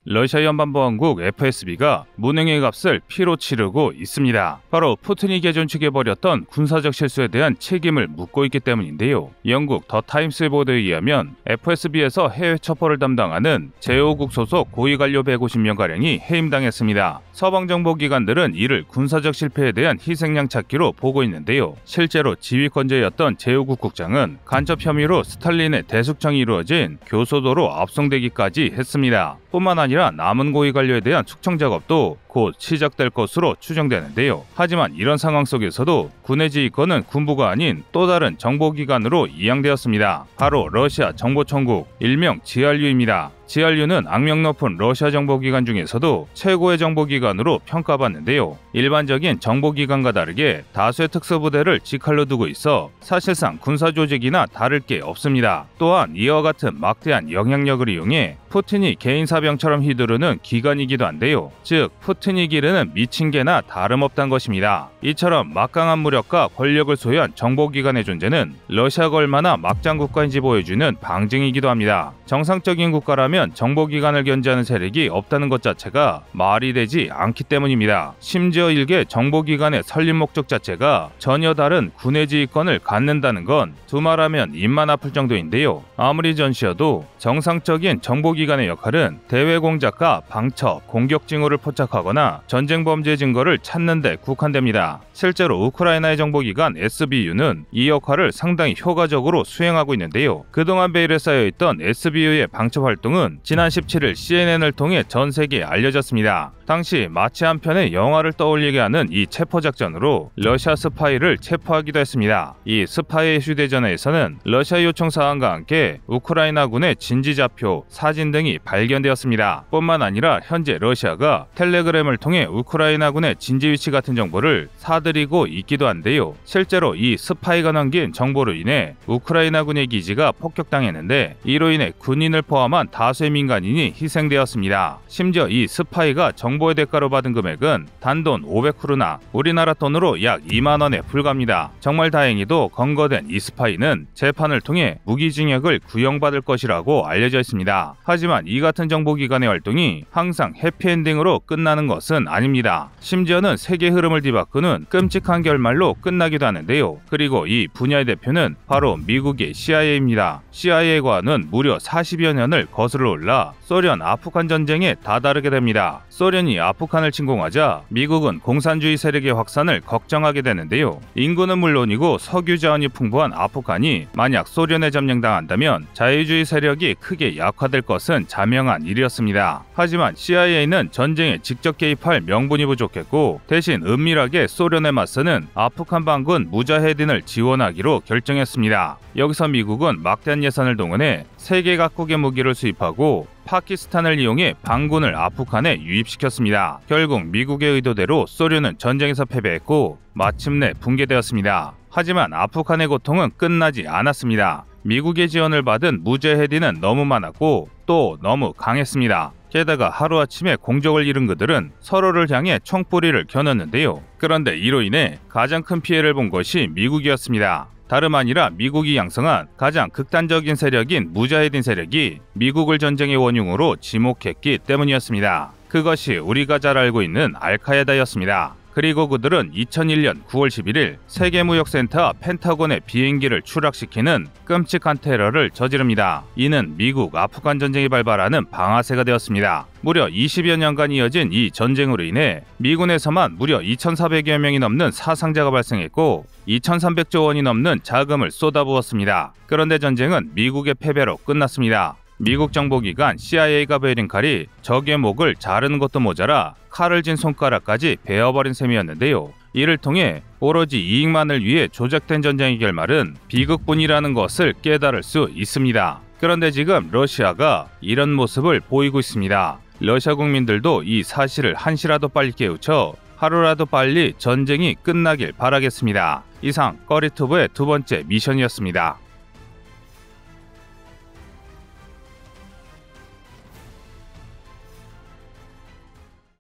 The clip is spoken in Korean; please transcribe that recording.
러시아 연방보안국 FSB가 무능의 값을 피로 치르고 있습니다. 바로 푸틴이 개존축해 버렸던 군사적 실수에 대한 책임을 묻고 있기 때문인데요. 영국 더 타임스 보도에 의하면 FSB에서 해외 첩보를 담당하는 제5국 소속 고위 관료 150명가량이 해임당했습니다. 서방 정보기관들은 이를 군사적 실패에 대한 희생양 찾기로 보고 있는데요. 실제로 지휘권자였던 제5국 국장은 간첩 혐의로 스탈린의 대숙청이 이루어진 교소도로 압송되기까지 했습니다. 뿐만 아니라 남은 고위 관료에 대한 숙청 작업도 곧 시작될 것으로 추정되는데요. 하지만 이런 상황 속에서도 군의 지휘권은 군부가 아닌 또 다른 정보기관으로 이양되었습니다. 바로 러시아 정보총국, 일명 GRU입니다. GRU는 악명 높은 러시아 정보기관 중에서도 최고의 정보기관으로 평가받는데요. 일반적인 정보기관과 다르게 다수의 특수부대를 직할로 두고 있어 사실상 군사조직이나 다를 게 없습니다. 또한 이와 같은 막대한 영향력을 이용해 푸틴이 개인 사병처럼 휘두르는 기관이기도 한데요. 즉 푸틴이 기르는 미친 개나 다름없다는 것입니다. 이처럼 막강한 무력과 권력을 소유한 정보기관의 존재는 러시아가 얼마나 막장 국가인지 보여주는 방증이기도 합니다. 정상적인 국가라면 정보기관을 견제하는 세력이 없다는 것 자체가 말이 되지 않기 때문입니다. 심지어 일개 정보기관의 설립 목적 자체가 전혀 다른 군의 지휘권을 갖는다는 건 두말하면 입만 아플 정도인데요. 아무리 전시여도 정상적인 정보기관의 역할은 대외 공작과 방첩, 공격 징후를 포착하거나 전쟁 범죄 증거를 찾는 데 국한됩니다. 실제로 우크라이나의 정보기관 SBU는 이 역할을 상당히 효과적으로 수행하고 있는데요. 그동안 베일에 쌓여있던 SBU의 방첩 활동은 지난 17일 CNN을 통해 전 세계에 알려졌습니다. 당시 마치 한 편의 영화를 떠올리게 하는 이 체포작전으로 러시아 스파이를 체포하기도 했습니다. 이 스파이의 휴대전화에서는 러시아 요청 사항과 함께 우크라이나군의 진지자표, 사진 등이 발견되었습니다. 뿐만 아니라 현재 러시아가 텔레그램을 통해 우크라이나군의 진지 위치 같은 정보를 사들이고 있기도 한데요. 실제로 이 스파이가 남긴 정보로 인해 우크라이나군의 기지가 폭격당했는데 이로 인해 군인을 포함한 다수의 민간인이 희생되었습니다. 심지어 이 스파이가 정보의 대가로 받은 금액은 단돈 500크루나 우리나라 돈으로 약 2만원에 불과합니다. 정말 다행히도 검거된 이 스파이는 재판을 통해 무기징역을 구형받을 것이라고 알려져 있습니다. 하지만 이 같은 정보기관의 활동이 항상 해피엔딩으로 끝나는 것은 아닙니다. 심지어는 세계 흐름을 뒤바꾸는 끔찍한 결말로 끝나기도 하는데요. 그리고 이 분야의 대표는 바로 미국의 CIA입니다. CIA과는 무려 40여 년을 거슬러 올라 소련 아프간 전쟁에 다다르게 됩니다. 소련이 아프간을 침공하자 미국은 공산주의 세력의 확산을 걱정하게 되는데요. 인구는 물론이고 석유 자원이 풍부한 아프간이 만약 소련에 점령당한다면 자유주의 세력이 크게 약화될 것은 자명한 일이었습니다. 하지만 CIA는 전쟁에 직접 개입할 명분이 부족했고 대신 은밀하게 소련에 맞서는 아프간 반군 무자헤딘을 지원하기로 결정했습니다. 여기서 미국은 막대한 예산을 동원해 세계 각국의 무기를 수입하고 파키스탄을 이용해 반군을 아프간에 유입시켰습니다. 결국 미국의 의도대로 소련은 전쟁에서 패배했고 마침내 붕괴되었습니다. 하지만 아프간의 고통은 끝나지 않았습니다. 미국의 지원을 받은 무자헤딘은 너무 많았고 또 너무 강했습니다. 게다가 하루아침에 공적을 잃은 그들은 서로를 향해 총뿌리를 겨눴는데요. 그런데 이로 인해 가장 큰 피해를 본 것이 미국이었습니다. 다름 아니라 미국이 양성한 가장 극단적인 세력인 무자헤딘 세력이 미국을 전쟁의 원흉으로 지목했기 때문이었습니다. 그것이 우리가 잘 알고 있는 알카에다였습니다. 그리고 그들은 2001년 9월 11일 세계무역센터 펜타곤의 비행기를 추락시키는 끔찍한 테러를 저지릅니다. 이는 미국 아프간 전쟁이 발발하는 방아쇠가 되었습니다. 무려 20여 년간 이어진 이 전쟁으로 인해 미군에서만 무려 2,400여 명이 넘는 사상자가 발생했고 2,300조 원이 넘는 자금을 쏟아부었습니다. 그런데 전쟁은 미국의 패배로 끝났습니다. 미국 정보기관 CIA가 베린 칼이 적의 목을 자르는 것도 모자라 칼을 쥔 손가락까지 베어버린 셈이었는데요. 이를 통해 오로지 이익만을 위해 조작된 전쟁의 결말은 비극뿐이라는 것을 깨달을 수 있습니다. 그런데 지금 러시아가 이런 모습을 보이고 있습니다. 러시아 국민들도 이 사실을 한시라도 빨리 깨우쳐 하루라도 빨리 전쟁이 끝나길 바라겠습니다. 이상 꺼리투브의 두 번째 미션이었습니다.